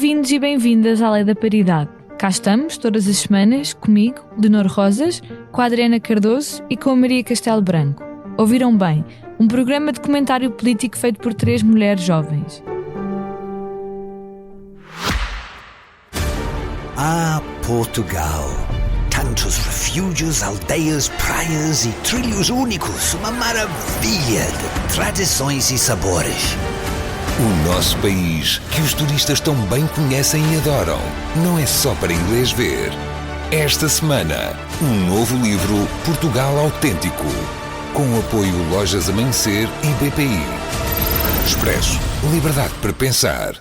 Bem-vindos e bem-vindas à Lei da Paridade. Cá estamos, todas as semanas, comigo, Leonor Rosas, com a Adriana Cardoso e com a Maria Castelo Branco. Ouviram bem, um programa de comentário político feito por 3 mulheres jovens. Ah, Portugal! Tantos refúgios, aldeias, praias e trilhos únicos. Uma maravilha de tradições e sabores. O nosso país, que os turistas tão bem conhecem e adoram, não é só para inglês ver. Esta semana, um novo livro, Portugal Autêntico, com o apoio Lojas Amanhecer e BPI. Expresso, liberdade para pensar.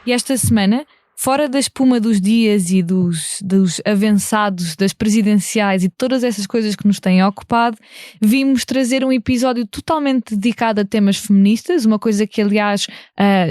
E esta semana, fora da espuma dos dias e dos avançados, das presidenciais e todas essas coisas que nos têm ocupado, vimos trazer um episódio totalmente dedicado a temas feministas, uma coisa que aliás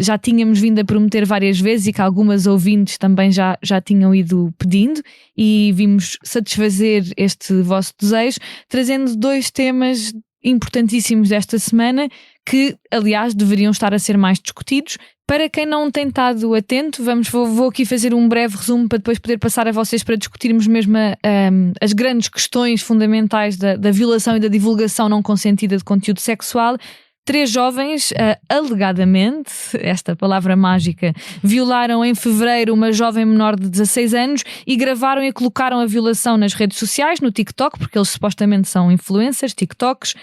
já tínhamos vindo a prometer várias vezes e que algumas ouvintes também já tinham ido pedindo, e vimos satisfazer este vosso desejo, trazendo 2 temas importantíssimos desta semana que aliás deveriam estar a ser mais discutidos. Para quem não tem estado atento, vou aqui fazer um breve resumo para depois poder passar a vocês para discutirmos mesmo as grandes questões fundamentais da violação e da divulgação não consentida de conteúdo sexual. 3 jovens, alegadamente, esta palavra mágica, violaram em fevereiro uma jovem menor de 16 anos e gravaram e colocaram a violação nas redes sociais, no TikTok, porque eles supostamente são influencers, TikTokers.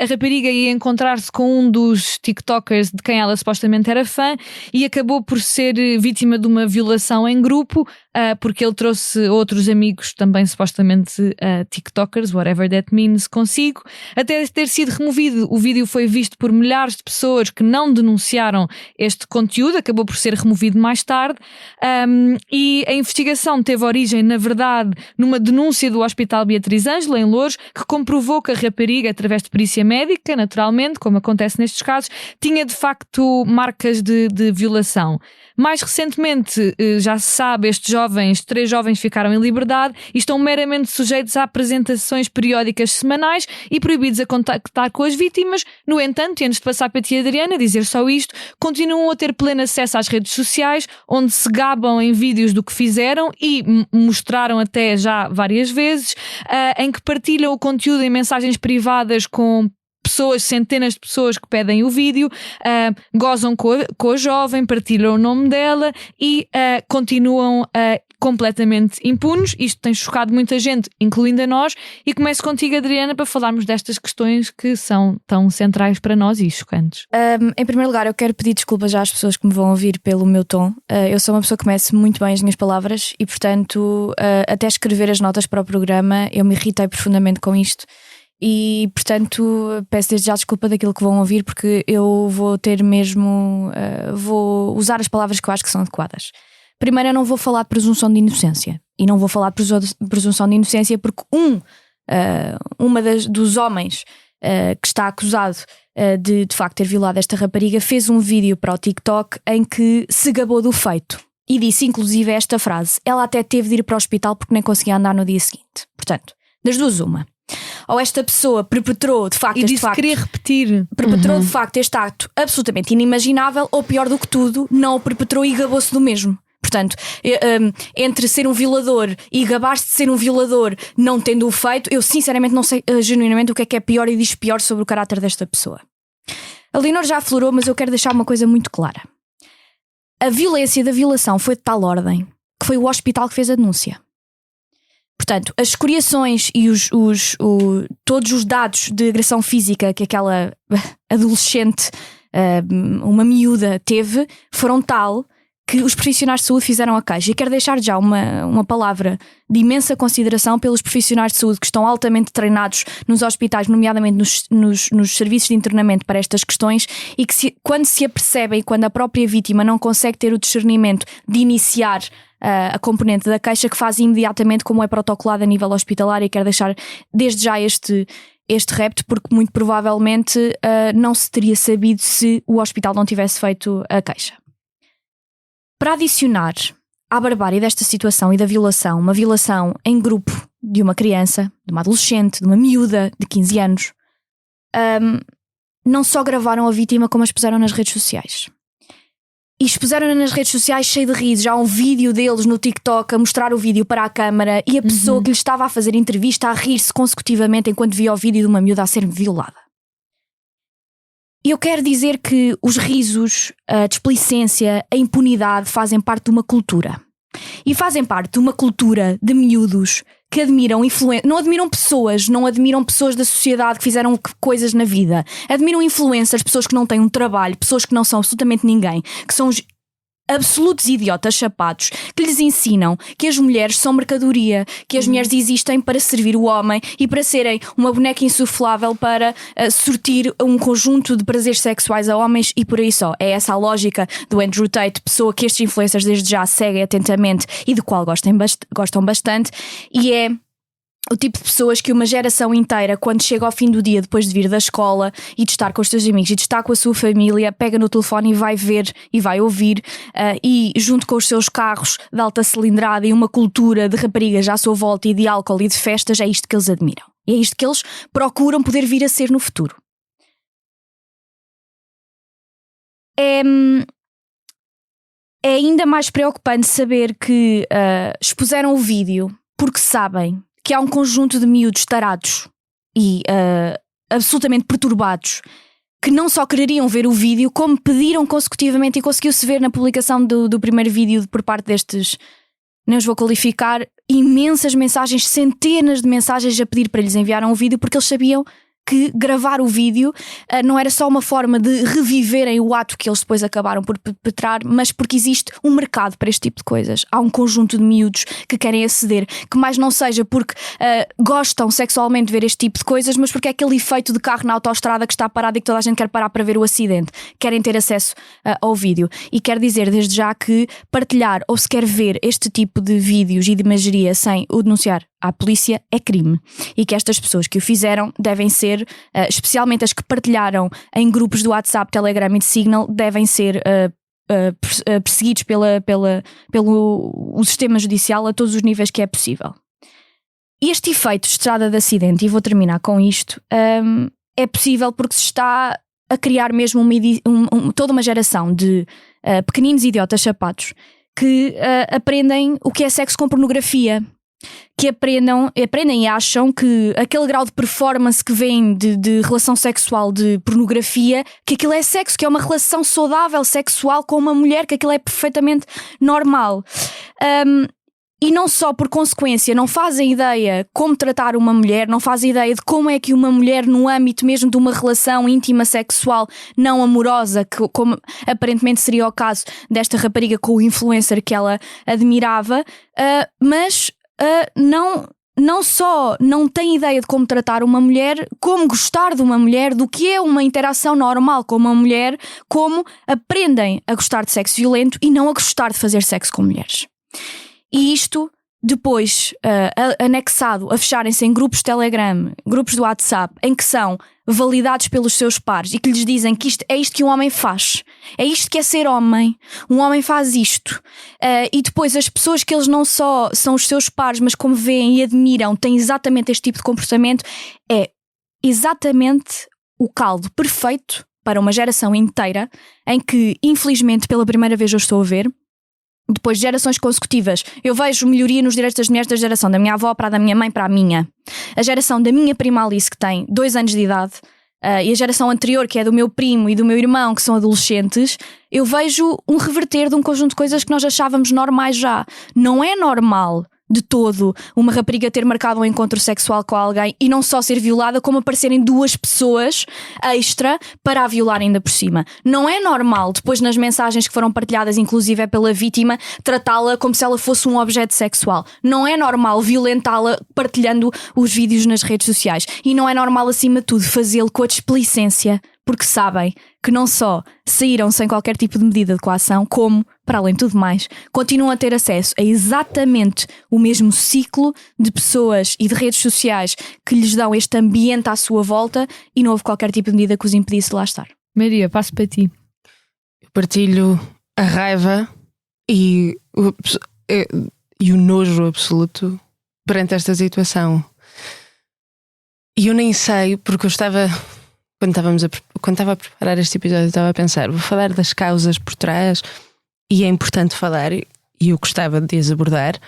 A rapariga ia encontrar-se com um dos TikTokers de quem ela supostamente era fã e acabou por ser vítima de uma violação em grupo, porque ele trouxe outros amigos também supostamente TikTokers, whatever that means, consigo. Até ter sido removido, o vídeo foi visto por milhares de pessoas que não denunciaram este conteúdo, acabou por ser removido mais tarde, e a investigação teve origem, na verdade, numa denúncia do Hospital Beatriz Ângela, em Loures, que comprovou que a rapariga, através de perícia médica, naturalmente, como acontece nestes casos, tinha de facto marcas de violação. Mais recentemente, já se sabe, estes 3 jovens ficaram em liberdade e estão meramente sujeitos a apresentações periódicas semanais e proibidos a contactar com as vítimas. No entanto, e antes de passar para a tia Adriana, dizer só isto, continuam a ter pleno acesso às redes sociais, onde se gabam em vídeos do que fizeram e mostraram até já várias vezes, em que partilham o conteúdo em mensagens privadas com centenas de pessoas que pedem o vídeo, gozam com a jovem, partilham o nome dela e continuam completamente impunes. Isto tem chocado muita gente, incluindo a nós, e começo contigo, Adriana, para falarmos destas questões que são tão centrais para nós e chocantes. Em primeiro lugar, eu quero pedir desculpas já às pessoas que me vão ouvir pelo meu tom. Eu sou uma pessoa que conhece muito bem as minhas palavras e, portanto, até escrever as notas para o programa eu me irritei profundamente com isto. E, portanto, peço desde já desculpa daquilo que vão ouvir, porque eu vou ter mesmo vou usar as palavras que eu acho que são adequadas. Primeiro, eu não vou falar de presunção de inocência. E não vou falar de presunção de inocência porque dos homens que está acusado de facto ter violado esta rapariga fez um vídeo para o TikTok em que se gabou do feito. E disse inclusive esta frase: ela até teve de ir para o hospital porque nem conseguia andar no dia seguinte. Portanto, das duas uma. Ou esta pessoa perpetrou de facto este facto, queria repetir. Perpetrou de facto este acto absolutamente inimaginável, ou pior do que tudo, não o perpetrou e gabou-se do mesmo. Portanto, entre ser um violador e gabar-se de ser um violador não tendo o feito, eu sinceramente não sei genuinamente o que é pior e diz pior sobre o caráter desta pessoa. A Leonor já aflorou, mas eu quero deixar uma coisa muito clara. A violência da violação foi de tal ordem que foi o hospital que fez a denúncia. Portanto, as escoriações e todos os dados de agressão física que aquela adolescente, uma miúda, teve, foram tal que os profissionais de saúde fizeram a queixa. E quero deixar já uma palavra de imensa consideração pelos profissionais de saúde que estão altamente treinados nos hospitais, nomeadamente nos serviços de internamento para estas questões, e que quando se apercebem e quando a própria vítima não consegue ter o discernimento de iniciar a componente da queixa, que faz imediatamente como é protocolado a nível hospitalar. E quero deixar desde já este repto, porque muito provavelmente não se teria sabido se o hospital não tivesse feito a queixa. Para adicionar à barbárie desta situação e da violação, uma violação em grupo de uma criança, de uma adolescente, de uma miúda de 15 anos, não só gravaram a vítima, como a expuseram nas redes sociais. E expuseram-na nas redes sociais cheio de risos. Há um vídeo deles no TikTok a mostrar o vídeo para a câmara e a pessoa que lhe estava a fazer entrevista a rir-se consecutivamente enquanto via o vídeo de uma miúda a ser violada. E eu quero dizer que os risos, a displicência, a impunidade fazem parte de uma cultura. E fazem parte de uma cultura de miúdos que admiram não admiram pessoas da sociedade que fizeram coisas na vida. Admiram influencers, pessoas que não têm um trabalho, pessoas que não são absolutamente ninguém, que são os absolutos idiotas chapados, que lhes ensinam que as mulheres são mercadoria, que as mulheres existem para servir o homem e para serem uma boneca insuflável para sortir um conjunto de prazeres sexuais a homens e por aí só. É essa a lógica do Andrew Tate, pessoa que estes influencers desde já seguem atentamente e do qual gostam bastante, e é o tipo de pessoas que uma geração inteira, quando chega ao fim do dia, depois de vir da escola e de estar com os seus amigos e de estar com a sua família, pega no telefone e vai ver e vai ouvir, e junto com os seus carros de alta cilindrada e uma cultura de raparigas à sua volta e de álcool e de festas, é isto que eles admiram. E é isto que eles procuram poder vir a ser no futuro. É ainda mais preocupante saber que expuseram o vídeo porque sabem que há um conjunto de miúdos tarados e absolutamente perturbados que não só quereriam ver o vídeo, como pediram consecutivamente, e conseguiu-se ver na publicação do primeiro vídeo por parte destes, não os vou qualificar, imensas mensagens, centenas de mensagens a pedir para lhes enviarem o vídeo, porque eles sabiam que gravar o vídeo não era só uma forma de reviverem o ato que eles depois acabaram por perpetrar, mas porque existe um mercado para este tipo de coisas. Há um conjunto de miúdos que querem aceder, que mais não seja porque gostam sexualmente de ver este tipo de coisas, mas porque é aquele efeito de carro na autoestrada que está parado e que toda a gente quer parar para ver o acidente. Querem ter acesso ao vídeo. E quero dizer desde já que partilhar ou sequer ver este tipo de vídeos e de imageria sem o denunciar à polícia é crime, e que estas pessoas que o fizeram devem ser, especialmente as que partilharam em grupos do WhatsApp, Telegram e de Signal, devem ser perseguidos pelo sistema judicial a todos os níveis que é possível. Este efeito de estrada de acidente, e vou terminar com isto, é possível porque se está a criar mesmo toda uma geração de pequeninos idiotas chapados que aprendem o que é sexo com pornografia, que aprendem e acham que aquele grau de performance que vem de relação sexual, de pornografia, que aquilo é sexo, que é uma relação saudável sexual com uma mulher, que aquilo é perfeitamente normal. E não só por consequência não fazem ideia como tratar uma mulher, não fazem ideia de como é que uma mulher, no âmbito mesmo de uma relação íntima sexual não amorosa, que, como aparentemente seria o caso desta rapariga com o influencer que ela admirava, mas não só não têm ideia de como tratar uma mulher, como gostar de uma mulher, do que é uma interação normal com uma mulher, como aprendem a gostar de sexo violento e não a gostar de fazer sexo com mulheres. E isto depois anexado a fecharem-se em grupos de Telegram, grupos do WhatsApp, em que são validados pelos seus pares e que lhes dizem que isto é isto que um homem faz, é isto que é ser homem, um homem faz isto, e depois as pessoas que eles não só são os seus pares, mas como veem e admiram, têm exatamente este tipo de comportamento, é exatamente o caldo perfeito para uma geração inteira em que, infelizmente, pela primeira vez eu estou a ver, depois de gerações consecutivas, eu vejo melhoria nos direitos das mulheres da geração da minha avó para a da minha mãe para a minha. A geração da minha prima Alice, que tem 2 anos de idade, e a geração anterior, que é do meu primo e do meu irmão, que são adolescentes, eu vejo um reverter de um conjunto de coisas que nós achávamos normais já. Não é normal de todo uma rapariga ter marcado um encontro sexual com alguém e não só ser violada, como aparecerem 2 pessoas extra para a violar ainda por cima. Não é normal, depois nas mensagens que foram partilhadas, inclusive é pela vítima, tratá-la como se ela fosse um objeto sexual. Não é normal violentá-la partilhando os vídeos nas redes sociais. E não é normal, acima de tudo, fazê-lo com a displicência, porque sabem que não só saíram sem qualquer tipo de medida de coação, como, para além de tudo mais, continuam a ter acesso a exatamente o mesmo ciclo de pessoas e de redes sociais que lhes dão este ambiente à sua volta, e não houve qualquer tipo de medida que os impedisse de lá estar. Maria, passo para ti. Eu partilho a raiva e o nojo absoluto perante esta situação. E eu nem sei, porque eu estava... Quando estava a preparar este episódio, eu estava a pensar, vou falar das causas por trás, e é importante falar, e eu gostava de as abordar,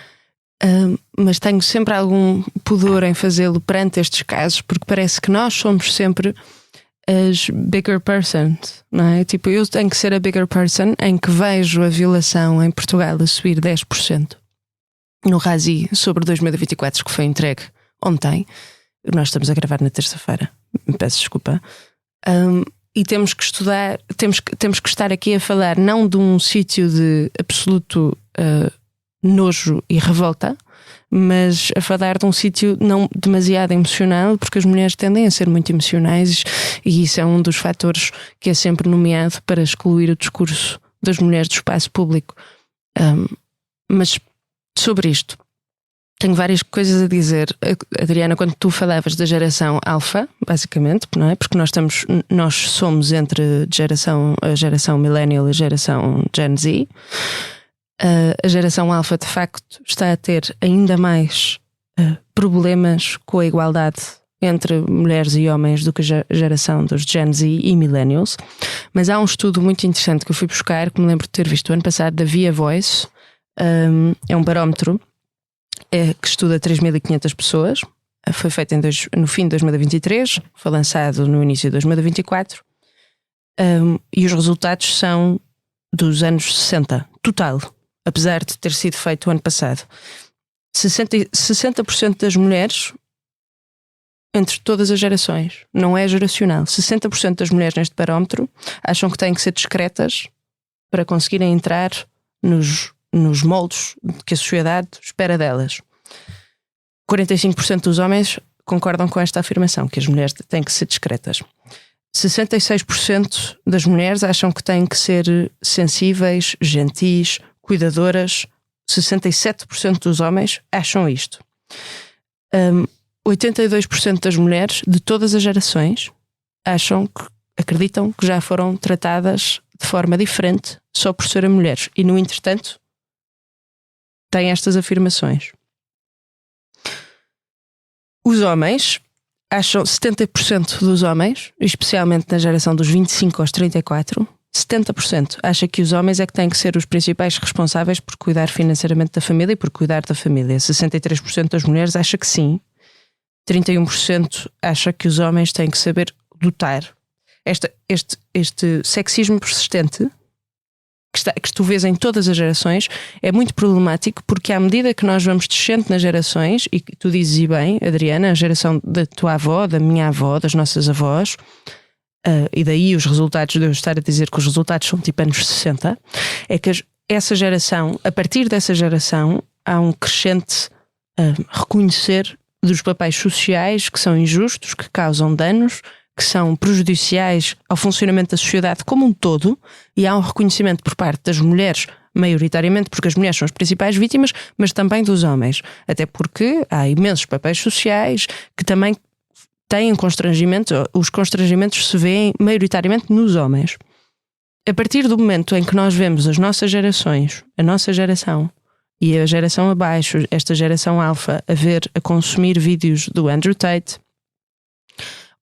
mas tenho sempre algum pudor em fazê-lo perante estes casos, porque parece que nós somos sempre as bigger persons, não é? Tipo, eu tenho que ser a bigger person em que vejo a violação em Portugal a subir 10% no RASI sobre 2024, que foi entregue ontem. Nós estamos a gravar na terça-feira, peço desculpa. E temos que estudar, temos que estar aqui a falar não de um sítio de absoluto nojo e revolta, mas a falar de um sítio não demasiado emocional, porque as mulheres tendem a ser muito emocionais e isso é um dos fatores que é sempre nomeado para excluir o discurso das mulheres do espaço público. Mas sobre isto tenho várias coisas a dizer, Adriana, quando tu falavas da geração alfa, basicamente, não é? Porque nós somos entre a geração millennial e a geração Gen Z. A geração alfa de facto está a ter ainda mais problemas com a igualdade entre mulheres e homens do que a geração dos Gen Z e millennials. Mas há um estudo muito interessante que eu fui buscar, que me lembro de ter visto o ano passado, da Via Voice. É um barómetro que estuda 3.500 pessoas. Foi feito no fim de 2023, foi lançado no início de 2024, e os resultados são dos anos 60, total, apesar de ter sido feito o ano passado. 60% das mulheres, entre todas as gerações, não é geracional, 60% das mulheres neste barómetro acham que têm que ser discretas para conseguirem entrar nos moldes que a sociedade espera delas. 45% dos homens concordam com esta afirmação, que as mulheres têm que ser discretas. 66% das mulheres acham que têm que ser sensíveis, gentis, cuidadoras. 67% dos homens acham isto. 82% das mulheres de todas as gerações acreditam que já foram tratadas de forma diferente só por serem mulheres e, no entretanto, têm estas afirmações. Os homens acham, 70% dos homens, especialmente na geração dos 25 aos 34, 70% acha que os homens é que têm que ser os principais responsáveis por cuidar financeiramente da família e por cuidar da família. 63% das mulheres acha que sim. 31% acha que os homens têm que saber dotar. Este sexismo persistente que tu vês em todas as gerações é muito problemático, porque à medida que nós vamos descendo nas gerações, e tu dizes e bem, Adriana, a geração da tua avó, da minha avó, das nossas avós, e daí os resultados de eu estar a dizer que os resultados são tipo anos 60, é que essa geração, a partir dessa geração, há um crescente reconhecer dos papéis sociais que são injustos, que causam danos, que são prejudiciais ao funcionamento da sociedade como um todo, e há um reconhecimento por parte das mulheres, maioritariamente porque as mulheres são as principais vítimas, mas também dos homens, até porque há imensos papéis sociais que também têm constrangimentos. Os constrangimentos se veem maioritariamente nos homens. A partir do momento em que nós vemos as nossas gerações, a nossa geração e a geração abaixo, esta geração alfa, a consumir vídeos do Andrew Tate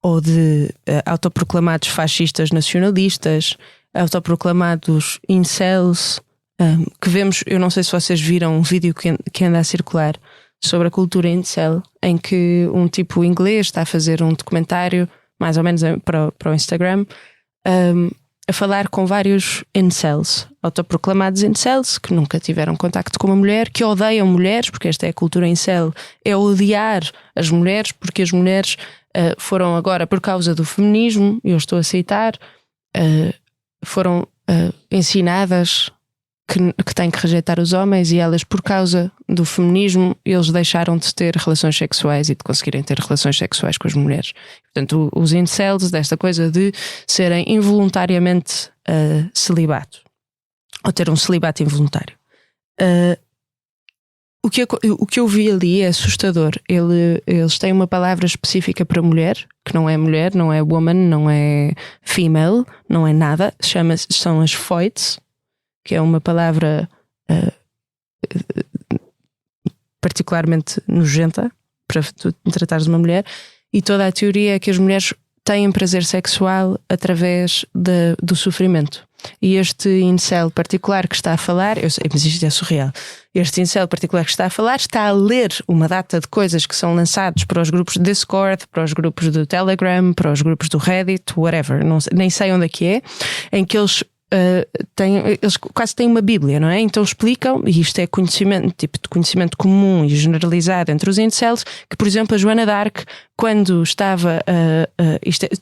ou de autoproclamados fascistas nacionalistas, autoproclamados incels, que vemos, eu não sei se vocês viram um vídeo que anda a circular sobre a cultura incel, em que um tipo inglês está a fazer um documentário, mais ou menos para o Instagram, a falar com vários incels, autoproclamados incels, que nunca tiveram contacto com uma mulher, que odeiam mulheres, porque esta é a cultura incel, é odiar as mulheres, porque as mulheres foram agora, por causa do feminismo, eu estou a citar, foram ensinadas que têm que rejeitar os homens, e elas, por causa do feminismo, eles deixaram de ter relações sexuais e de conseguirem ter relações sexuais com as mulheres. Portanto, os incels, desta coisa de serem involuntariamente celibato, ou ter um celibato involuntário. O que eu vi ali é assustador. Eles têm uma palavra específica para mulher, que não é woman, não é female, não é nada. São as foites, que é uma palavra particularmente nojenta para tu tratares de uma mulher. E toda a teoria é que as mulheres têm prazer sexual através do sofrimento. E este incel particular que está a falar, eu sei, mas isto é surreal. Este incel particular que está a falar está a ler uma data de coisas que são lançados para os grupos de Discord, para os grupos do Telegram, para os grupos do Reddit, whatever, não sei, nem sei onde é que é, em que eles eles quase têm uma bíblia, não é? Então explicam, e isto é conhecimento, tipo de conhecimento comum e generalizado entre os incels, que por exemplo a Joana d'Arc, quando estava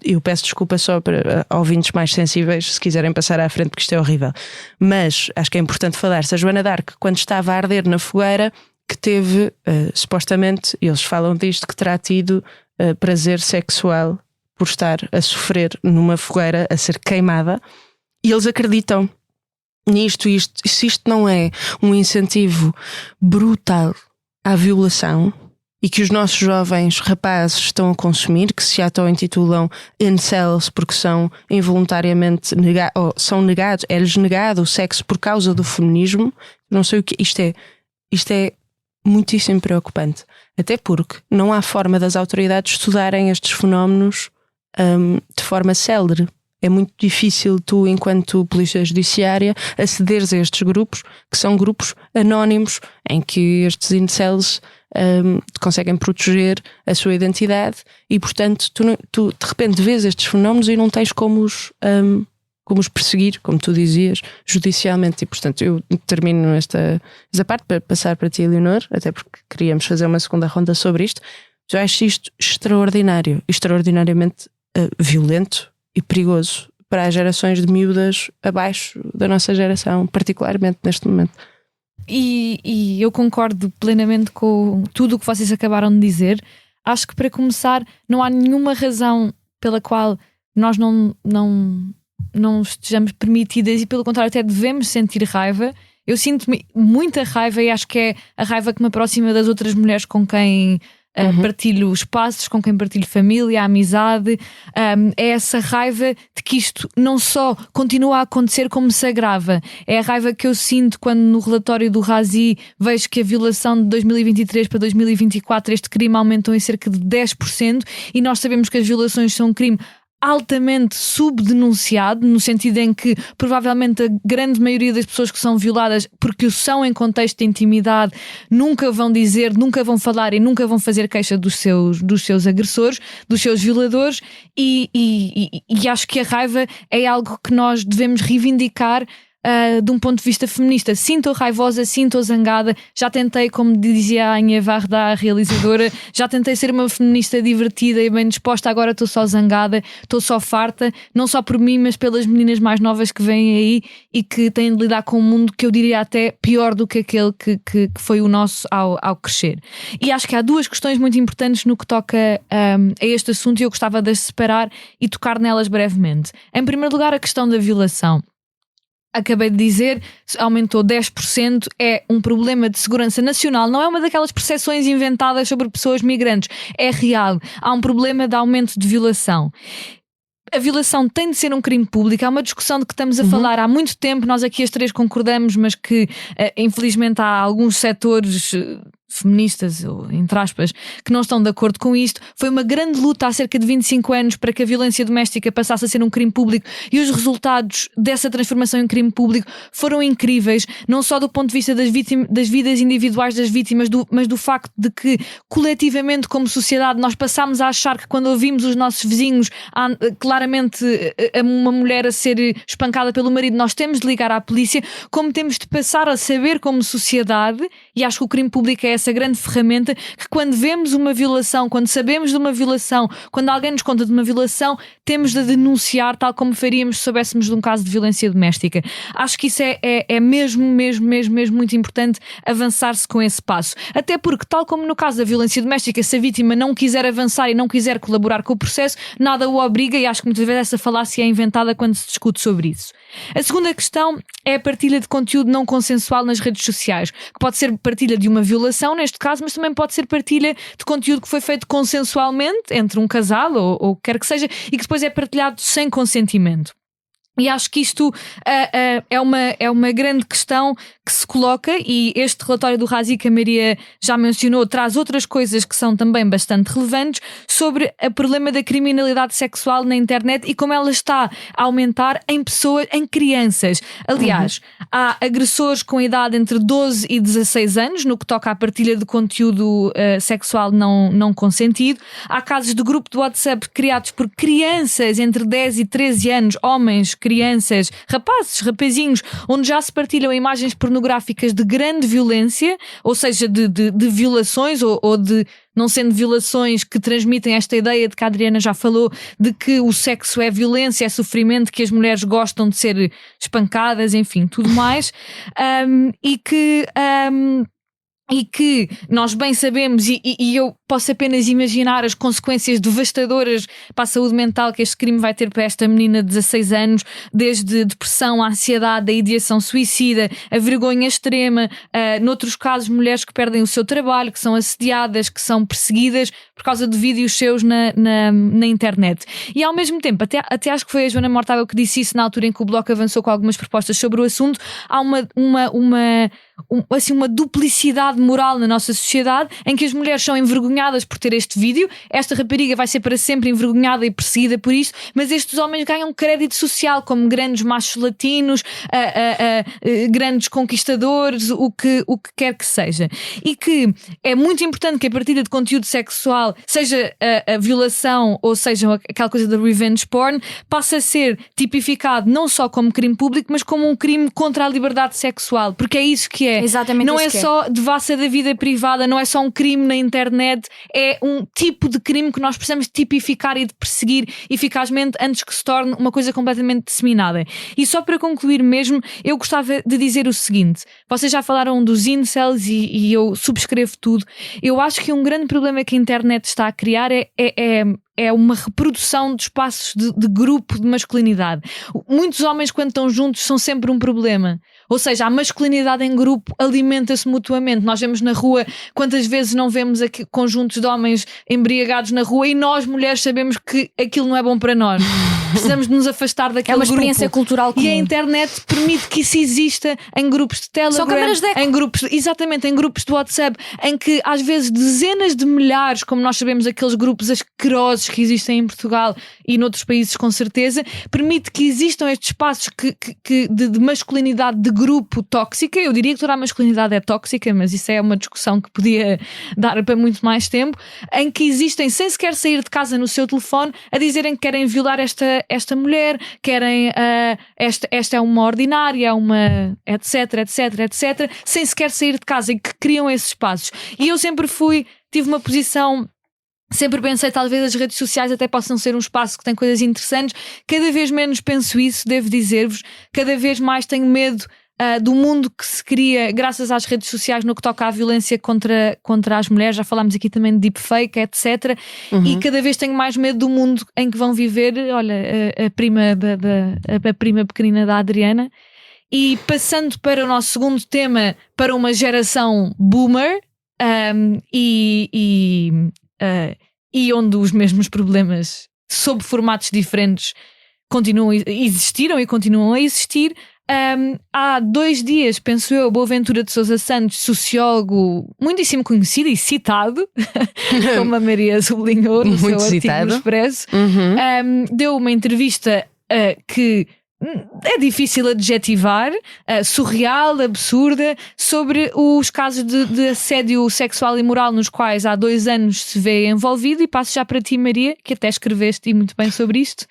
eu peço desculpa só para ouvintes mais sensíveis se quiserem passar à frente, porque isto é horrível, mas acho que é importante falar-se. A Joana d'Arc, quando estava a arder na fogueira, que teve supostamente, eles falam disto, que terá tido prazer sexual por estar a sofrer numa fogueira, a ser queimada. E eles acreditam nisto, se isto não é um incentivo brutal à violação e que os nossos jovens rapazes estão a consumir, que se auto-intitulam incels porque são involuntariamente são negados, é-lhes negado o sexo por causa do feminismo, não sei o que, isto é muitíssimo preocupante, até porque não há forma das autoridades estudarem estes fenómenos de forma célere. É muito difícil tu, enquanto polícia judiciária, acederes a estes grupos, que são grupos anónimos, em que estes incels conseguem proteger a sua identidade e, portanto, tu de repente vês estes fenómenos e não tens como os perseguir, como tu dizias, judicialmente. E, portanto, eu termino esta parte para passar para ti, Leonor, até porque queríamos fazer uma segunda ronda sobre isto. Eu acho isto extraordinariamente violento e perigoso para as gerações de miúdas abaixo da nossa geração, particularmente neste momento. E eu concordo plenamente com tudo o que vocês acabaram de dizer. Acho que, para começar, não há nenhuma razão pela qual nós não estejamos permitidas, e pelo contrário até devemos sentir raiva. Eu sinto muita raiva e acho que é a raiva que me aproxima das outras mulheres com quem partilho espaços, com quem partilho família, amizade. É essa raiva de que isto não só continua a acontecer, como se agrava. É a raiva que eu sinto quando no relatório do Razi vejo que a violação de 2023 para 2024, este crime aumentou em cerca de 10%, e nós sabemos que as violações são um crime altamente subdenunciado, no sentido em que provavelmente a grande maioria das pessoas que são violadas, porque o são em contexto de intimidade, nunca vão dizer, nunca vão falar e nunca vão fazer queixa dos seus agressores, dos seus violadores, e acho que a raiva é algo que nós devemos reivindicar de um ponto de vista feminista. Sinto raivosa, sinto zangada. Já tentei, como dizia a Anya Varda, a realizadora, já tentei ser uma feminista divertida e bem disposta. Agora estou só zangada, estou só farta, não só por mim, mas pelas meninas mais novas que vêm aí e que têm de lidar com um mundo que eu diria até pior do que aquele que foi o nosso ao crescer. E acho que há duas questões muito importantes no que toca a este assunto, e eu gostava de as separar e tocar nelas brevemente. Em primeiro lugar, a questão da violação. Acabei de dizer, aumentou 10%, é um problema de segurança nacional, não é uma daquelas percepções inventadas sobre pessoas migrantes, é real, há um problema de aumento de violação. A violação tem de ser um crime público, há uma discussão de que estamos a falar há muito tempo, nós aqui as três concordamos, mas que infelizmente há alguns setores feministas, ou entre aspas, que não estão de acordo com isto. Foi uma grande luta há cerca de 25 anos para que a violência doméstica passasse a ser um crime público, e os resultados dessa transformação em crime público foram incríveis, não só do ponto de vista das vidas individuais das vítimas, mas do facto de que coletivamente, como sociedade, nós passámos a achar que quando ouvimos os nossos vizinhos claramente uma mulher a ser espancada pelo marido, nós temos de ligar à polícia, como temos de passar a saber como sociedade, e acho que o crime público é essa grande ferramenta, que quando vemos uma violação, quando sabemos de uma violação, quando alguém nos conta de uma violação, temos de denunciar, tal como faríamos se soubéssemos de um caso de violência doméstica. Acho que isso é mesmo muito importante, avançar-se com esse passo. Até porque, tal como no caso da violência doméstica, se a vítima não quiser avançar e não quiser colaborar com o processo, nada o obriga, e acho que muitas vezes essa falácia é inventada quando se discute sobre isso. A segunda questão é a partilha de conteúdo não consensual nas redes sociais, que pode ser partilha de uma violação, neste caso, mas também pode ser partilha de conteúdo que foi feito consensualmente entre um casal ou o que quer que seja, e que depois é partilhado sem consentimento. E acho que isto é uma grande questão que se coloca, e este relatório do Razi, que a Maria já mencionou, traz outras coisas que são também bastante relevantes sobre o problema da criminalidade sexual na internet e como ela está a aumentar em pessoas, em crianças. Aliás, há agressores com idade entre 12 e 16 anos no que toca à partilha de conteúdo sexual não consentido. Há casos de grupo de WhatsApp criados por crianças entre 10 e 13 anos, homens, crianças, rapazes, rapazinhos, onde já se partilham imagens pornográficas de grande violência, ou seja, de violações ou de, não sendo violações, que transmitem esta ideia de que a Adriana já falou, de que o sexo é violência, é sofrimento, que as mulheres gostam de ser espancadas, enfim, tudo mais, e que nós bem sabemos, e eu posso apenas imaginar as consequências devastadoras para a saúde mental que este crime vai ter para esta menina de 16 anos, desde depressão, a ansiedade, a ideação suicida, a vergonha extrema, noutros casos mulheres que perdem o seu trabalho, que são assediadas, que são perseguidas por causa de vídeos seus na internet. E ao mesmo tempo, até acho que foi a Joana Mortágua que disse isso na altura em que o Bloco avançou com algumas propostas sobre o assunto, há uma duplicidade moral na nossa sociedade em que as mulheres são envergonhadas por ter este vídeo. Esta rapariga vai ser para sempre envergonhada e perseguida por isso, mas estes homens ganham crédito social como grandes machos latinos, grandes conquistadores, o que quer que seja. E que é muito importante que a partilha de conteúdo sexual, seja a violação ou seja aquela coisa da revenge porn, passe a ser tipificado não só como crime público, mas como um crime contra a liberdade sexual, porque é isso que é. Exatamente. Não é só devassa da vida privada, não é só um crime na internet, é um tipo de crime que nós precisamos tipificar e de perseguir eficazmente antes que se torne uma coisa completamente disseminada. E só para concluir mesmo, eu gostava de dizer o seguinte: vocês já falaram dos incels e eu subscrevo tudo. Eu acho que um grande problema que a internet está a criar é uma reprodução de espaços de grupo de masculinidade. Muitos homens, quando estão juntos, são sempre um problema. Ou seja, a masculinidade em grupo alimenta-se mutuamente. Nós vemos na rua, quantas vezes não vemos aqui conjuntos de homens embriagados na rua, e nós, mulheres, sabemos que aquilo não é bom para nós. Precisamos de nos afastar daquele grupo. É uma experiência cultural comum. E a internet permite que isso exista em grupos de Telegram, são câmaras de eco. Em grupos de WhatsApp, em que às vezes dezenas de milhares, como nós sabemos, aqueles grupos asquerosos que existem em Portugal e noutros países com certeza, permite que existam estes espaços de masculinidade de grupo tóxica. Eu diria que toda a masculinidade é tóxica, mas isso é uma discussão que podia dar para muito mais tempo, em que existem, sem sequer sair de casa no seu telefone, a dizerem que querem violar esta mulher, querem esta é uma ordinária, uma etc, sem sequer sair de casa, e que criam esses espaços. E eu sempre tive uma posição. Sempre pensei, talvez as redes sociais até possam ser um espaço que tem coisas interessantes. Cada vez menos penso isso, devo dizer-vos. Cada vez mais tenho medo do mundo que se cria graças às redes sociais no que toca à violência contra as mulheres. Já falámos aqui também de deepfake, etc. E cada vez tenho mais medo do mundo em que vão viver, olha, a prima pequenina da Adriana. E passando para o nosso segundo tema, para uma geração boomer, e onde os mesmos problemas sob formatos diferentes existiram e continuam a existir. Há 2 dias, penso eu, Boaventura de Sousa Santos, sociólogo muitíssimo conhecido e citado, como a Maria sublinhou no seu artigo no Expresso, deu uma entrevista que é difícil adjetivar, surreal, absurda, sobre os casos de assédio sexual e moral nos quais há 2 anos se vê envolvido. E passo já para ti, Maria, que até escreveste e muito bem sobre isto.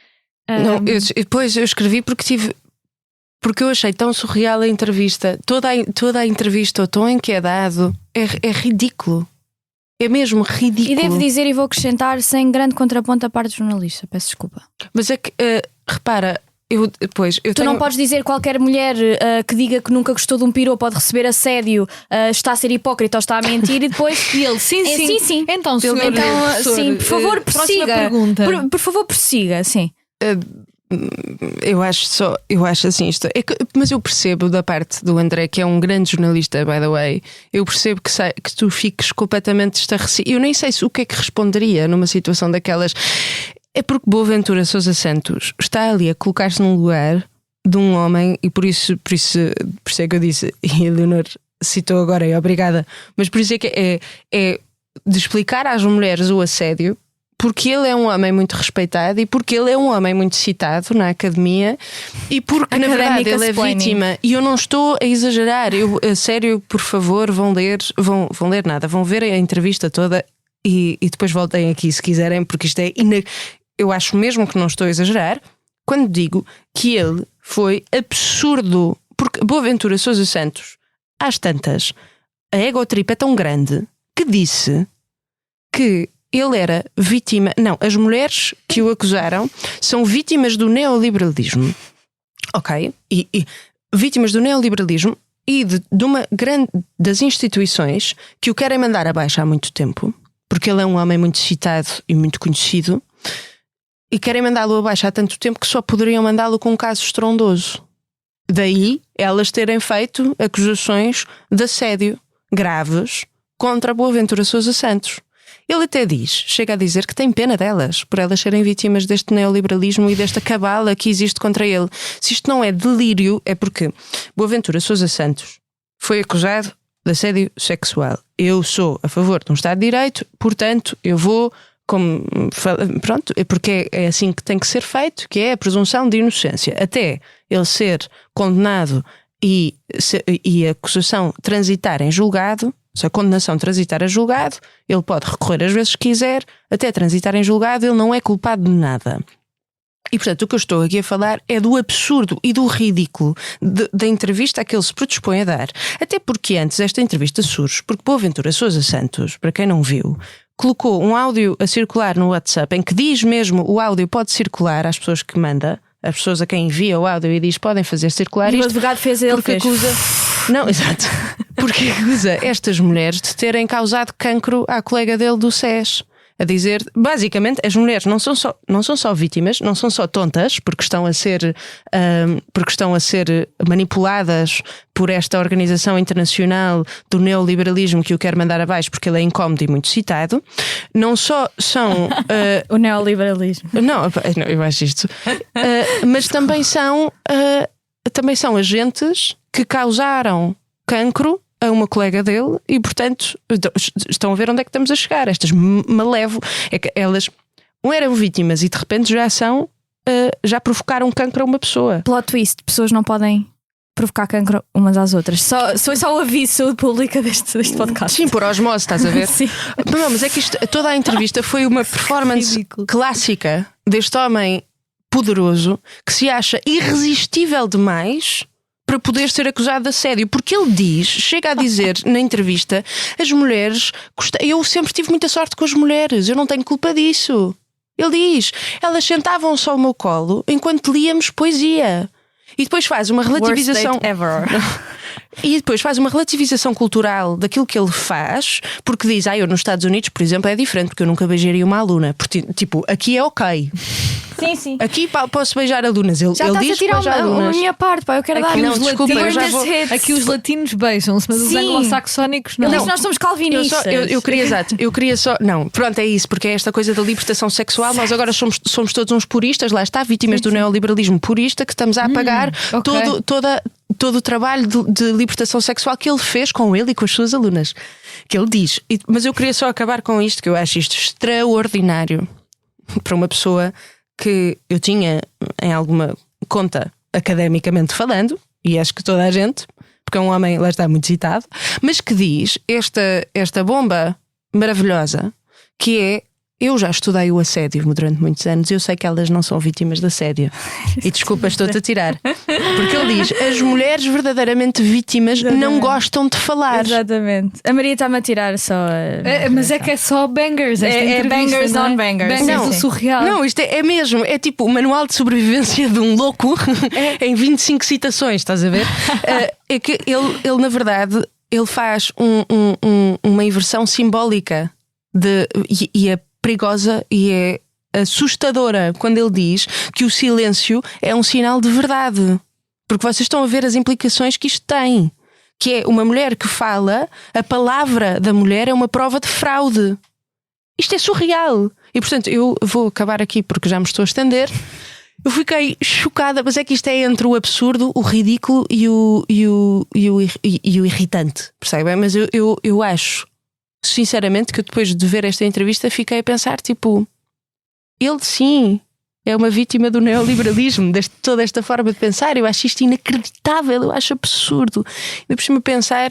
Depois eu escrevi porque eu achei tão surreal a entrevista. Toda a entrevista, o tom em que é dado, é ridículo. É mesmo ridículo. E devo dizer, e vou acrescentar, sem grande contraponto à parte jornalista, peço desculpa. Mas é que, repara, tu não podes dizer qualquer mulher que diga que nunca gostou de um peru pode receber assédio, está a ser hipócrita ou está a mentir, e depois e ele, sim. Então, senhor, sim, por favor, prossiga. Por favor, prossiga, sim. Eu acho assim isto. Mas eu percebo da parte do André, que é um grande jornalista, by the way. Eu percebo que tu fiques completamente estarrecido. Eu nem sei o que é que responderia numa situação daquelas. É porque Boaventura Sousa Santos está ali a colocar-se num lugar de um homem, e por isso é que eu disse, e a Leonor citou agora, e obrigada, mas por isso é que é de explicar às mulheres o assédio, porque ele é um homem muito respeitado e porque ele é um homem muito citado na academia e porque na verdade ele é vítima. E eu não estou a exagerar, a sério, por favor, vão ler nada, vão ver a entrevista toda e depois voltem aqui se quiserem, porque isto é eu acho mesmo que não estou a exagerar quando digo que ele foi absurdo, porque Boaventura Sousa Santos, às tantas, a egotrip é tão grande que disse que ele era vítima. Não, as mulheres que o acusaram são vítimas do neoliberalismo. Ok? E vítimas do neoliberalismo e de uma grande das instituições que o querem mandar abaixo há muito tempo, porque ele é um homem muito citado e muito conhecido, e querem mandá-lo abaixo há tanto tempo que só poderiam mandá-lo com um caso estrondoso. Daí elas terem feito acusações de assédio graves contra Boaventura Sousa Santos. Ele até chega a dizer que tem pena delas, por elas serem vítimas deste neoliberalismo e desta cabala que existe contra ele. Se isto não é delírio, é porque Boaventura Sousa Santos foi acusado de assédio sexual. Eu sou a favor de um Estado de Direito, portanto, eu vou, pronto, porque é assim que tem que ser feito, que é a presunção de inocência. Até ele ser condenado e a acusação transitar em julgado, se a condenação transitar a julgado, ele pode recorrer às vezes que quiser, até transitar em julgado, ele não é culpado de nada. E portanto o que eu estou aqui a falar é do absurdo e do ridículo da entrevista que ele se predispõe a dar. Até porque antes esta entrevista surge porque Boaventura Sousa Santos, para quem não viu, colocou um áudio a circular no WhatsApp em que diz mesmo o áudio pode circular às pessoas que manda, às pessoas a quem envia o áudio e diz podem fazer circular e isto. O advogado fez ele porque acusa. Não, exato. Porque acusa estas mulheres de terem causado cancro à colega dele do SES. A dizer, basicamente, as mulheres não são só vítimas, não são só tontas, porque estão a ser manipuladas por esta organização internacional do neoliberalismo que o quer mandar abaixo porque ele é incómodo e muito citado. Não só são o neoliberalismo. Não, eu acho isto. Mas também são agentes que causaram cancro a uma colega dele e, portanto, estão a ver onde é que estamos a chegar. Estas é que elas eram vítimas e de repente já provocaram cancro a uma pessoa. Plot twist, pessoas não podem provocar cancro umas às outras. Só o aviso de saúde pública deste podcast. Sim, por osmose, estás a ver? Sim. Não, mas é que toda a entrevista foi uma performance clássica deste homem poderoso que se acha irresistível demais para poder ser acusado de assédio, porque ele chega a dizer na entrevista, as mulheres, eu sempre tive muita sorte com as mulheres, eu não tenho culpa disso. Ele diz, elas sentavam-se ao meu colo enquanto líamos poesia. E depois faz uma relativização. Worst date ever. E depois faz uma relativização cultural daquilo que ele faz, porque diz, eu nos Estados Unidos, por exemplo, é diferente, porque eu nunca beijaria uma aluna. Porque, tipo, aqui é ok. Sim. Aqui posso beijar alunas. Ele diz que beija alunas. A minha parte, eu quero dar. Não, desculpa, eu já vou. Aqui os latinos beijam-se, mas os anglo-saxónicos não. Ele diz que nós somos calvinistas. Eu queria só. Não, pronto, é isso, porque é esta coisa da libertação sexual. Nós agora somos todos uns puristas, lá está, vítimas do neoliberalismo purista, que estamos a apagar todo o trabalho de libertação sexual que ele fez com ele e com as suas alunas. Que ele diz. Mas eu queria só acabar com isto, que eu acho isto extraordinário para uma pessoa que eu tinha em alguma conta academicamente falando, e acho que toda a gente, porque é um homem, lá está, muito citado, mas que diz esta bomba maravilhosa que é: eu já estudei o assédio durante muitos anos e eu sei que elas não são vítimas de assédio. E desculpa, estou-te a tirar. Porque ele diz, as mulheres verdadeiramente vítimas não gostam de falar. Exatamente. A Maria está-me a tirar só. Mas é que é só bangers. É bangers on bangers. Bangers do surreal. Não, isto é mesmo. É tipo o manual de sobrevivência de um louco em 25 citações, estás a ver? É que ele na verdade, ele faz uma inversão simbólica e é perigosa e é assustadora quando ele diz que o silêncio é um sinal de verdade, porque vocês estão a ver as implicações que isto tem, que é uma mulher que fala, a palavra da mulher é uma prova de fraude. Isto é surreal. E portanto eu vou acabar aqui porque já me estou a estender. Eu fiquei chocada, mas é que isto é entre o absurdo, o ridículo e o irritante, percebem? Mas eu acho, sinceramente, que depois de ver esta entrevista fiquei a pensar, tipo, ele sim é uma vítima do neoliberalismo, de toda esta forma de pensar. Eu acho isto inacreditável, eu acho absurdo. E depois me pensar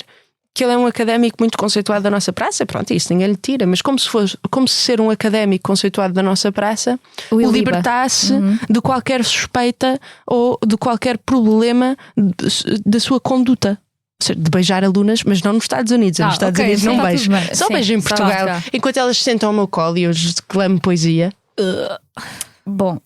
que ele é um académico muito conceituado da nossa praça, pronto, isso ninguém lhe tira, mas como se ser um académico conceituado da nossa praça o libertasse de qualquer suspeita ou de qualquer problema da sua conduta. Ou seja, de beijar alunas, mas não nos Estados Unidos. Nos Estados Unidos não beijo. Só beijo em Portugal. Enquanto elas se sentam ao meu colo e eu declamo poesia. Bom,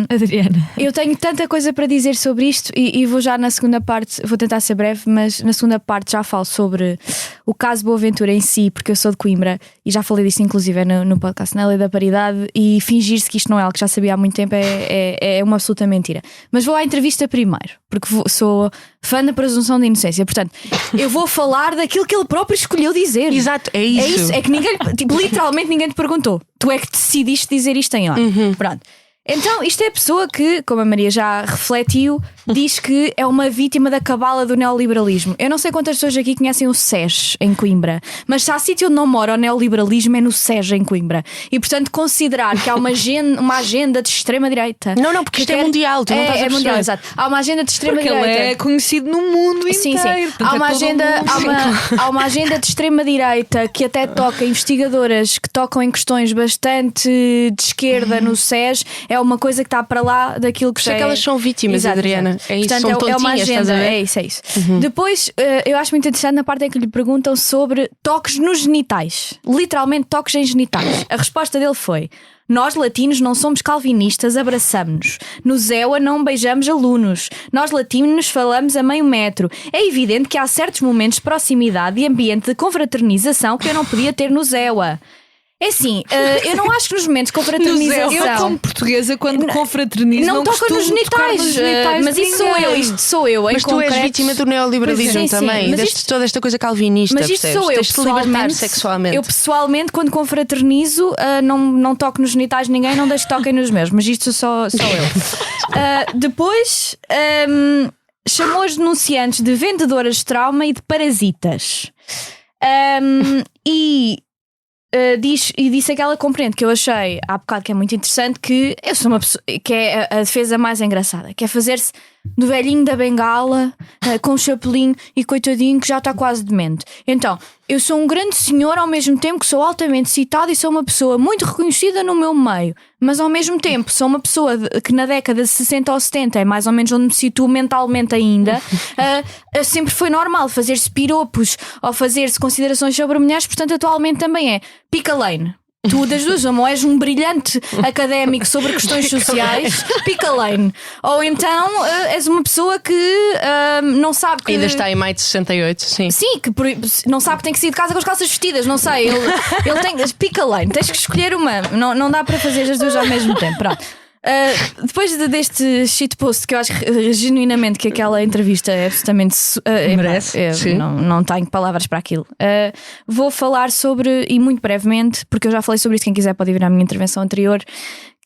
Adriana, eu tenho tanta coisa para dizer sobre isto e vou já na segunda parte, vou tentar ser breve, mas na segunda parte já falo sobre o caso Boaventura em si, porque eu sou de Coimbra e já falei disso inclusive no podcast, na Lei da Paridade, e fingir-se que isto não é algo que já sabia há muito tempo é uma absoluta mentira. Mas vou à entrevista primeiro, porque sou fã da presunção de inocência, portanto eu vou falar daquilo que ele próprio escolheu dizer. Exato, é isso. É que ninguém, tipo, literalmente ninguém te perguntou. Tu é que decidiste dizer isto em hora. Pronto. Então, isto é a pessoa que, como a Maria já refletiu, diz que é uma vítima da cabala do neoliberalismo. Eu não sei quantas pessoas aqui conhecem o SES em Coimbra, mas se há sítio onde não mora o neoliberalismo é no SES em Coimbra. E portanto, considerar que há uma agenda de extrema-direita. Não, porque isto é mundial, tu não estás a perceber. Mundial, exato. Há uma agenda de extrema-direita. Porque ele é conhecido no mundo inteiro. Sim. Portanto, Há uma agenda de extrema-direita que até toca investigadoras que tocam em questões bastante de esquerda no SES. É uma coisa que está para lá daquilo que é que elas são vítimas, exato, Adriana. É isso, portanto, são é uma agenda, é isso. Depois, eu acho muito interessante na parte em que lhe perguntam sobre toques nos genitais. Literalmente toques em genitais. A resposta dele foi: nós latinos não somos calvinistas, abraçamos-nos. No ZEWA não beijamos alunos. Nós latinos falamos a meio metro. É evidente que há certos momentos de proximidade e ambiente de confraternização que eu não podia ter no ZEWA. É assim, eu não acho que nos momentos de confraternização. Eu, como portuguesa, quando confraternizo, não toca nos genitais. Mas isso sou eu, isto sou eu. Mas tu és vítima do neoliberalismo também. Toda esta coisa calvinista. Mas isto sou eu. Tens de libertar sexualmente. Eu pessoalmente, quando confraternizo, não toco nos genitais de ninguém, não deixo que toquem nos meus. Mas isto sou eu. Depois chamou as denunciantes de vendedoras de trauma e de parasitas. Disse aquela compreende que eu achei há bocado que é muito interessante, que eu sou uma pessoa que é a defesa mais engraçada, que é fazer-se do velhinho da bengala com o chapelinho e coitadinho que já está quase demente. Então, eu sou um grande senhor ao mesmo tempo que sou altamente citado e sou uma pessoa muito reconhecida no meu meio, mas ao mesmo tempo sou uma pessoa que na década de 60 ou 70 é mais ou menos onde me situo mentalmente ainda. Sempre foi normal fazer-se piropos ou fazer-se considerações sobre mulheres, portanto atualmente também é pica lane. Tu das duas, ou és um brilhante académico sobre questões sociais, pica lane, ou então és uma pessoa que não sabe que ainda está em maio de 68, sim. Sim, que não sabe que tem que sair de casa com as calças vestidas, não sei. Ele tem pica lane, tens que escolher uma, não dá para fazer as duas ao mesmo tempo. Pronto. Depois deste shitpost, que eu acho genuinamente que aquela entrevista é absolutamente merece, não tenho palavras para aquilo. Vou falar sobre, e muito brevemente, porque eu já falei sobre isso, quem quiser pode ir à minha intervenção anterior,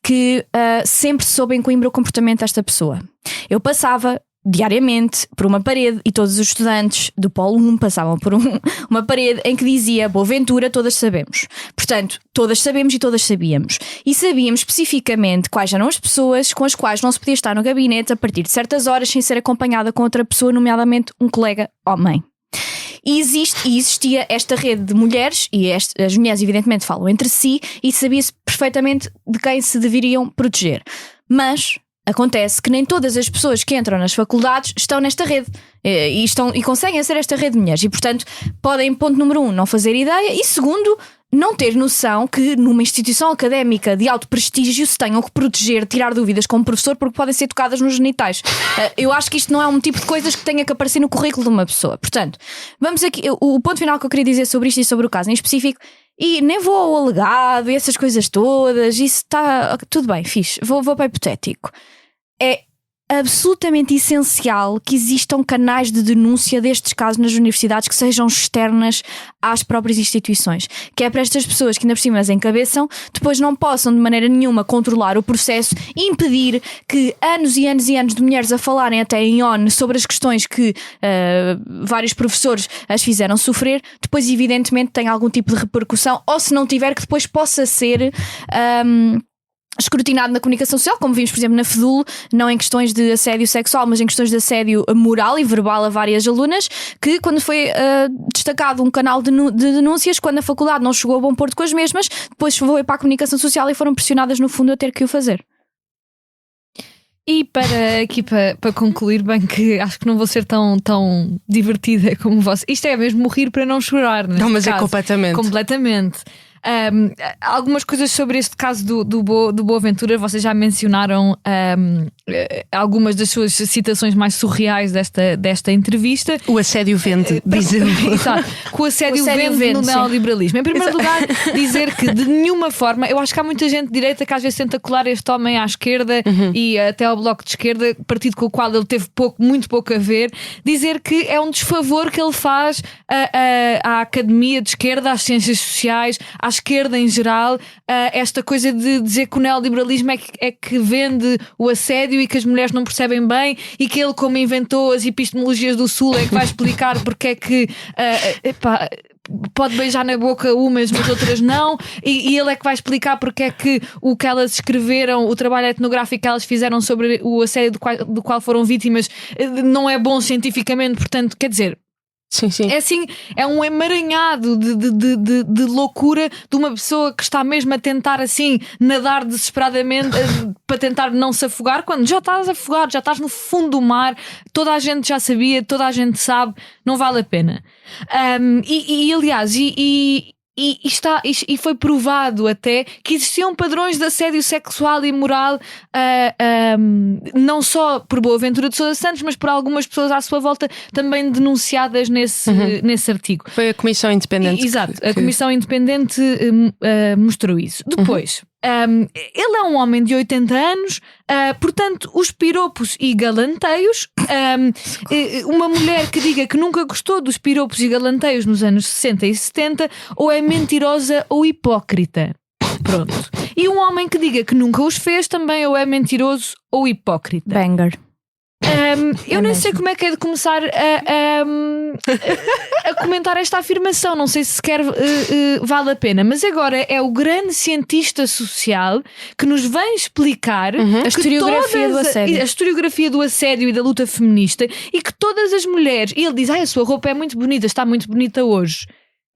que sempre soube em Coimbra o comportamento desta pessoa. Eu passava diariamente por uma parede e todos os estudantes do Polo 1 passavam por uma parede em que dizia Boaventura, todas sabemos. Portanto, todas sabemos e todas sabíamos. E sabíamos especificamente quais eram as pessoas com as quais não se podia estar no gabinete a partir de certas horas sem ser acompanhada com outra pessoa, nomeadamente um colega homem. E existia esta rede de mulheres, e as mulheres evidentemente falam entre si, e sabia-se perfeitamente de quem se deveriam proteger. Mas acontece que nem todas as pessoas que entram nas faculdades estão nesta rede e conseguem ser esta rede de mulheres. E portanto podem, ponto número 1, não fazer ideia, e segundo, não ter noção que numa instituição académica de alto prestígio se tenham que proteger, tirar dúvidas como professor, porque podem ser tocadas nos genitais. Eu acho que isto não é um tipo de coisas que tenha que aparecer no currículo de uma pessoa. Portanto, vamos aqui, o ponto final que eu queria dizer sobre isto e sobre o caso em específico, e nem vou ao alegado e essas coisas todas, isso está tudo bem, fixe, vou para o hipotético. absolutamente essencial que existam canais de denúncia destes casos nas universidades que sejam externas às próprias instituições, que é para estas pessoas que ainda por cima as encabeçam, depois não possam de maneira nenhuma controlar o processo e impedir que anos e anos e anos de mulheres a falarem até em ONU sobre as questões que vários professores as fizeram sofrer, depois evidentemente tem algum tipo de repercussão, ou se não tiver, que depois possa ser escrutinado na comunicação social, como vimos, por exemplo, na FEDUL, não em questões de assédio sexual, mas em questões de assédio moral e verbal a várias alunas, que quando foi destacado um canal de denúncias, quando a faculdade não chegou a bom porto com as mesmas, depois foi para a comunicação social e foram pressionadas no fundo a ter que o fazer. E para concluir, bem, que acho que não vou ser tão divertida como você. Isto é mesmo rir para não chorar, não, mas caso. É completamente. Algumas coisas sobre este caso do Boaventura. Vocês já mencionaram algumas das suas citações mais surreais desta entrevista. O assédio vende, diz ele. Exato. O assédio vende no neoliberalismo. Em primeiro lugar, dizer que de nenhuma forma, eu acho que há muita gente de direita que às vezes tenta colar este homem à esquerda e até ao Bloco de Esquerda, partido com o qual ele teve muito pouco a ver, dizer que é um desfavor que ele faz à academia de esquerda, às ciências sociais, à esquerda em geral, esta coisa de dizer que o neoliberalismo é que vende o assédio e que as mulheres não percebem bem, e que ele, como inventou as epistemologias do Sul, é que vai explicar porque é que pode beijar na boca umas, mas outras não, e ele é que vai explicar porque é que o que elas escreveram, o trabalho etnográfico que elas fizeram sobre o assédio do qual foram vítimas, não é bom cientificamente. Portanto, quer dizer, sim. é assim, é um emaranhado de loucura de uma pessoa que está mesmo a tentar assim nadar desesperadamente para tentar não se afogar, quando já estás afogado, já estás no fundo do mar, toda a gente já sabia, toda a gente sabe, não vale a pena. Aliás, e foi provado até que existiam padrões de assédio sexual e moral, não só por Boaventura de Sousa Santos, mas por algumas pessoas à sua volta também denunciadas nesse artigo. Foi a Comissão Independente. Exato, a Comissão Independente mostrou isso. Depois, ele é um homem de 80 anos, portanto, os piropos e galanteios, uma mulher que diga que nunca gostou dos piropos e galanteios nos anos 60 e 70, ou é mentirosa ou hipócrita. Pronto. E um homem que diga que nunca os fez também ou é mentiroso ou hipócrita. Banger. Eu nem sei como é que é de começar a comentar esta afirmação. Não sei se sequer vale a pena. Mas agora é o grande cientista social que nos vem explicar a historiografia do assédio. A historiografia do assédio e da luta feminista, e que todas as mulheres, e ele diz: a sua roupa é muito bonita, está muito bonita hoje.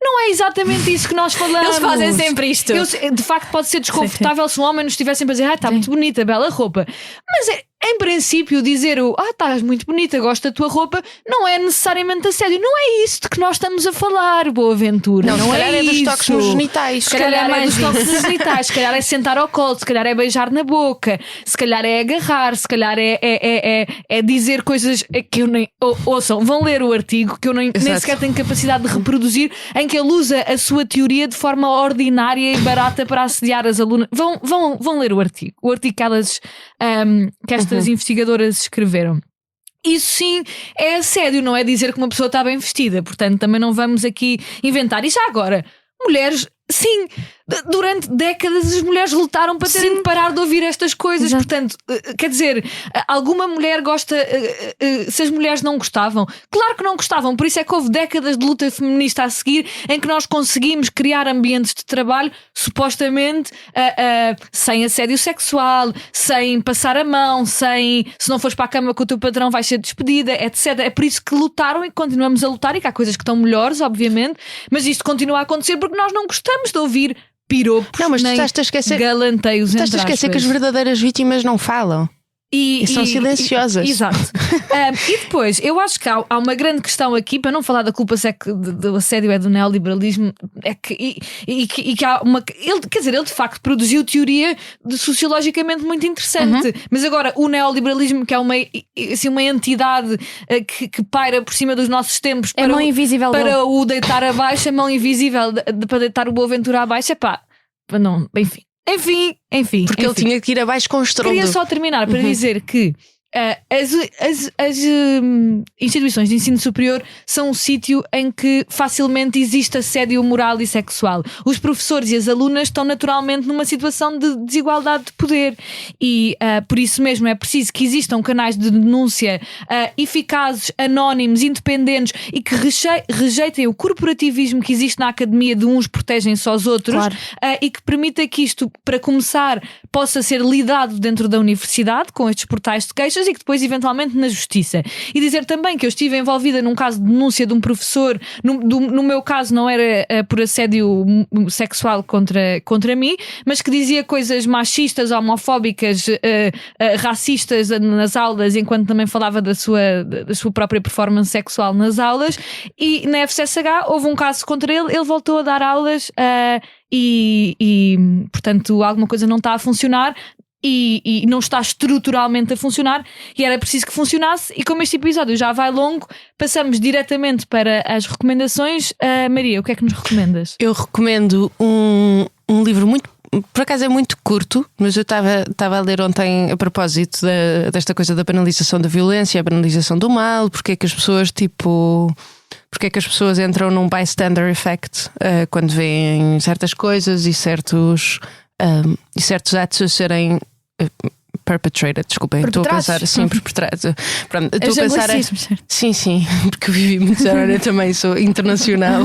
Não é exatamente isso que nós falamos. Eles fazem sempre isto. De facto, pode ser desconfortável se um homem nos estivesse sempre a dizer: está muito bonita, bela roupa. Mas em princípio, dizer estás muito bonita, gosto da tua roupa, não é necessariamente assédio. Não é isto de que nós estamos a falar, Boaventura. Não é dos toques nos genitais. Se calhar é dos toques nos genitais, se calhar é sentar ao colo, se calhar é beijar na boca, se calhar é agarrar, se calhar é dizer coisas que eu nem. Ouçam, vão ler o artigo que eu nem sequer tenho capacidade de reproduzir, em que ele usa a sua teoria de forma ordinária e barata para assediar as alunas. Vão ler o artigo que estas investigadoras escreveram. Isso sim é assédio, não é dizer que uma pessoa está bem vestida. Portanto, também não vamos aqui inventar. E já agora, mulheres, sim, durante décadas as mulheres lutaram para terem de parar de ouvir estas coisas. Exato. Portanto, quer dizer, alguma mulher gosta, se as mulheres não gostavam? Claro que não gostavam, por isso é que houve décadas de luta feminista a seguir, em que nós conseguimos criar ambientes de trabalho supostamente sem assédio sexual, sem passar a mão, sem, se não fores para a cama com o teu patrão vais ser despedida, etc. É por isso que lutaram e continuamos a lutar, e que há coisas que estão melhores, obviamente, mas isto continua a acontecer porque nós não gostamos de ouvir piropos, não, mas nem galanteios. Estás a esquecer que as verdadeiras vítimas não falam. E são silenciosas. Exato. E depois, eu acho que há uma grande questão aqui, para não falar da culpa do assédio é do neoliberalismo, é que, que há uma. Ele de facto produziu teoria sociologicamente muito interessante, mas agora o neoliberalismo, que é uma entidade que paira por cima dos nossos tempos, é mão invisível para o deitar abaixo, a mão invisível para deitar o Boaventura abaixo, não, enfim. Porque ele tinha que ir abaixo com o estrondo. Queria só terminar para dizer que as instituições de ensino superior são um sítio em que facilmente existe assédio moral e sexual. Os professores e as alunas estão naturalmente numa situação de desigualdade de poder e por isso mesmo é preciso que existam canais de denúncia eficazes, anónimos, independentes e que rejeitem o corporativismo que existe na academia de uns protegem só os outros, claro. E que permita que isto, para começar, possa ser lidado dentro da universidade com estes portais de queixas e que depois eventualmente na justiça. E dizer também que eu estive envolvida num caso de denúncia de um professor, no meu caso não era por assédio sexual contra mim, mas que dizia coisas machistas, homofóbicas, racistas nas aulas, enquanto também falava da sua própria performance sexual nas aulas. E na FCSH houve um caso contra ele voltou a dar aulas e portanto alguma coisa não está a funcionar e não está estruturalmente a funcionar e era preciso que funcionasse. E como este episódio já vai longo, passamos diretamente para as recomendações. Maria, o que é que nos recomendas? Eu recomendo um livro muito, por acaso é muito curto, mas eu estava a ler ontem a propósito desta coisa da banalização da violência, a banalização do mal, porque é que as pessoas porque é que as pessoas entram num bystander effect quando veem certas coisas e certos atos a serem perpetrated, desculpem, estou a pensar assim, perpetrados. Pronto, estou a pensar. Sim, porque eu vivi muito na também, sou internacional,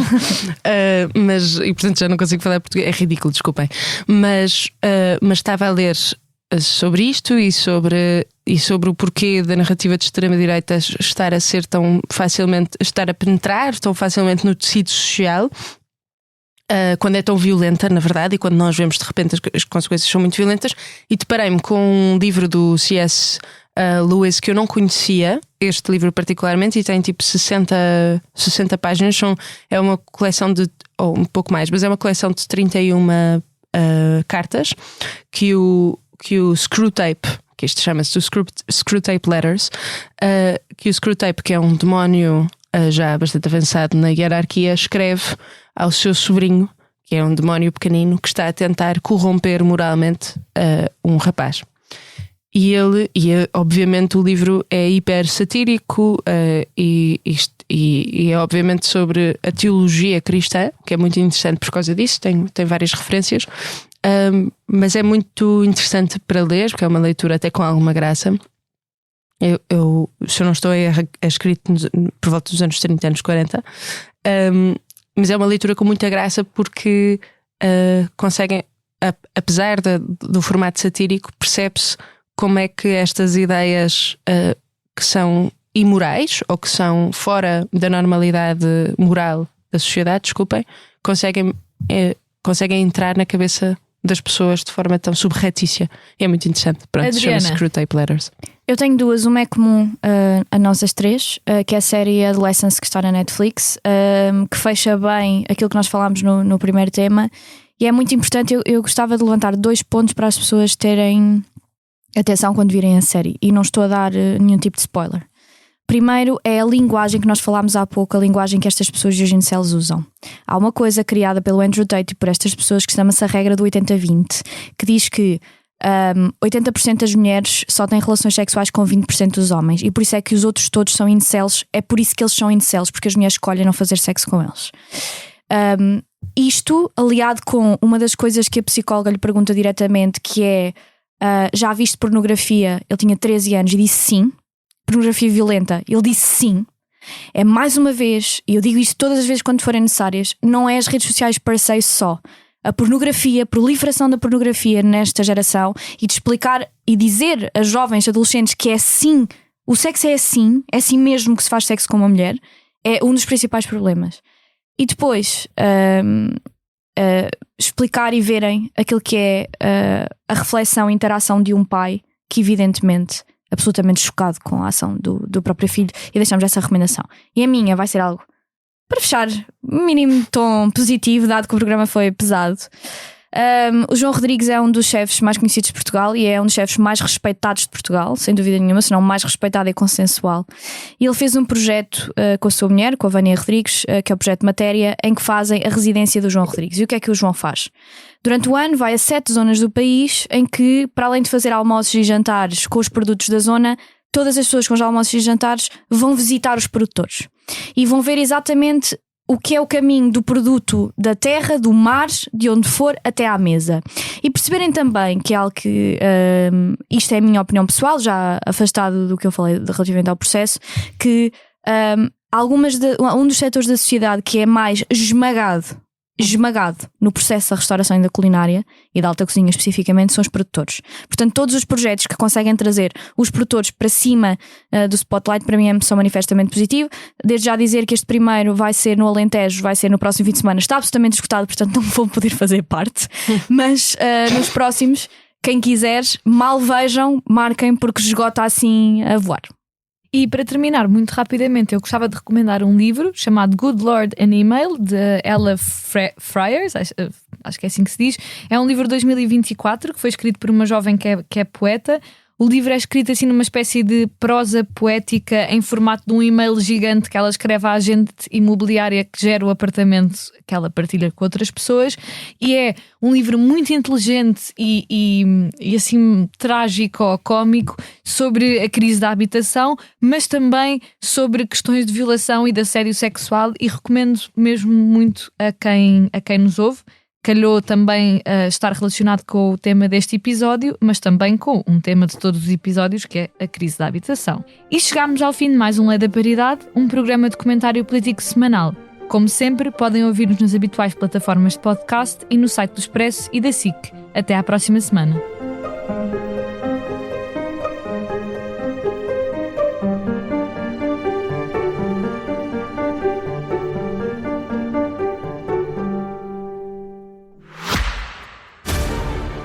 e portanto já não consigo falar português, é ridículo, desculpem. Mas estava a ler sobre isto e sobre o porquê da narrativa de extrema-direita estar a penetrar tão facilmente no tecido social. Quando é tão violenta, na verdade, e quando nós vemos de repente as consequências são muito violentas. E deparei-me com um livro do C.S. Lewis que eu não conhecia, este livro particularmente, e tem tipo 60 páginas. É uma coleção ou um pouco mais, mas é uma coleção de 31 cartas que o Screwtape, que isto chama-se Screwtape Letters, que o Screwtape, que é um demónio já bastante avançado na hierarquia, escreve ao seu sobrinho, que é um demónio pequenino, que está a tentar corromper moralmente um rapaz. E obviamente o livro é hiper satírico e é obviamente sobre a teologia cristã, que é muito interessante por causa disso, tem várias referências, mas é muito interessante para ler, porque é uma leitura até com alguma graça. Eu se eu não estou é escrito por volta dos anos 30, anos 40, mas é uma leitura com muita graça porque conseguem, apesar do formato satírico, percebe-se como é que estas ideias que são imorais ou que são fora da normalidade moral da sociedade, desculpem, conseguem entrar na cabeça das pessoas de forma tão subreptícia. É muito interessante. Pronto, chama-se Screwtape Letters. Eu tenho duas, uma é comum a nós as três, que é a série Adolescence, que está na Netflix, que fecha bem aquilo que nós falámos no primeiro tema, e é muito importante. Eu gostava de levantar 2 pontos para as pessoas terem atenção quando virem a série, e não estou a dar nenhum tipo de spoiler. Primeiro é a linguagem que nós falámos há pouco, a linguagem que estas pessoas de Incels usam. Há uma coisa criada pelo Andrew Tate e por estas pessoas que chama-se a regra do 80-20, que diz que 80% das mulheres só têm relações sexuais com 20% dos homens, e por isso é que os outros todos são incels. É por isso que eles são incels, porque as mulheres escolhem não fazer sexo com eles. Isto aliado com uma das coisas que a psicóloga lhe pergunta diretamente, que é já viste pornografia? Ele tinha 13 anos e disse sim. Pornografia violenta, ele disse sim. É mais uma vez, e eu digo isto todas as vezes quando forem necessárias, não é as redes sociais per se só. A pornografia, a proliferação da pornografia nesta geração, e de explicar e dizer a jovens, adolescentes, que é assim, o sexo é assim mesmo que se faz sexo com uma mulher, é um dos principais problemas. E depois explicar e verem aquilo que é a reflexão e interação de um pai que evidentemente absolutamente chocado com a ação do próprio filho, e deixamos essa recomendação. E a minha vai ser algo para fechar, mínimo tom positivo, dado que o programa foi pesado. O João Rodrigues é um dos chefes mais conhecidos de Portugal e é um dos chefes mais respeitados de Portugal, sem dúvida nenhuma, se não mais respeitado e consensual. E ele fez um projeto com a sua mulher, com a Vânia Rodrigues, que é o projeto Matéria, em que fazem a residência do João Rodrigues. E o que é que o João faz? Durante o ano vai a 7 zonas do país, em que, para além de fazer almoços e jantares com os produtos da zona, todas as pessoas com os almoços e jantares vão visitar os produtores e vão ver exatamente o que é o caminho do produto da terra, do mar, de onde for, até à mesa. E perceberem também que é algo que, isto é a minha opinião pessoal, já afastado do que eu falei relativamente ao processo, que um dos setores da sociedade que é mais esmagado no processo da restauração e da culinária e da alta cozinha especificamente são os produtores. Portanto, todos os projetos que conseguem trazer os produtores para cima do spotlight, para mim são manifestamente positivo. Desde já dizer que este primeiro vai ser no Alentejo, vai ser no próximo fim de semana, está absolutamente esgotado, portanto não vou poder fazer parte, mas nos próximos, quem quiser, mal vejam, marquem, porque esgota assim a voar. E para terminar, muito rapidamente, eu gostava de recomendar um livro chamado Good Lord an Email, de Ella Friars, acho que é assim que se diz. É um livro de 2024 que foi escrito por uma jovem que é poeta. O livro é escrito assim numa espécie de prosa poética em formato de um e-mail gigante que ela escreve à agente imobiliária que gera o apartamento que ela partilha com outras pessoas, e é um livro muito inteligente e assim trágico ou cómico sobre a crise da habitação, mas também sobre questões de violação e de assédio sexual, e recomendo mesmo muito a quem nos ouve. Calhou também estar relacionado com o tema deste episódio, mas também com um tema de todos os episódios, que é a crise da habitação. E chegámos ao fim de mais um Lei da Paridade, um programa de comentário político semanal. Como sempre, podem ouvir-nos nas habituais plataformas de podcast e no site do Expresso e da SIC. Até à próxima semana.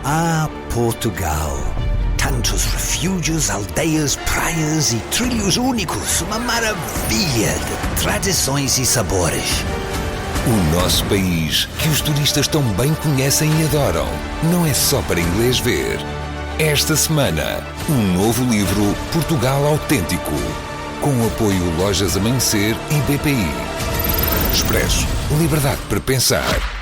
Ah, Portugal. Tantos refúgios, aldeias, praias e trilhos únicos. Uma maravilha de tradições e sabores. O nosso país, que os turistas tão bem conhecem e adoram, não é só para inglês ver. Esta semana, um novo livro, Portugal Autêntico, com o apoio Lojas Amanhecer e BPI. Expresso, liberdade para pensar.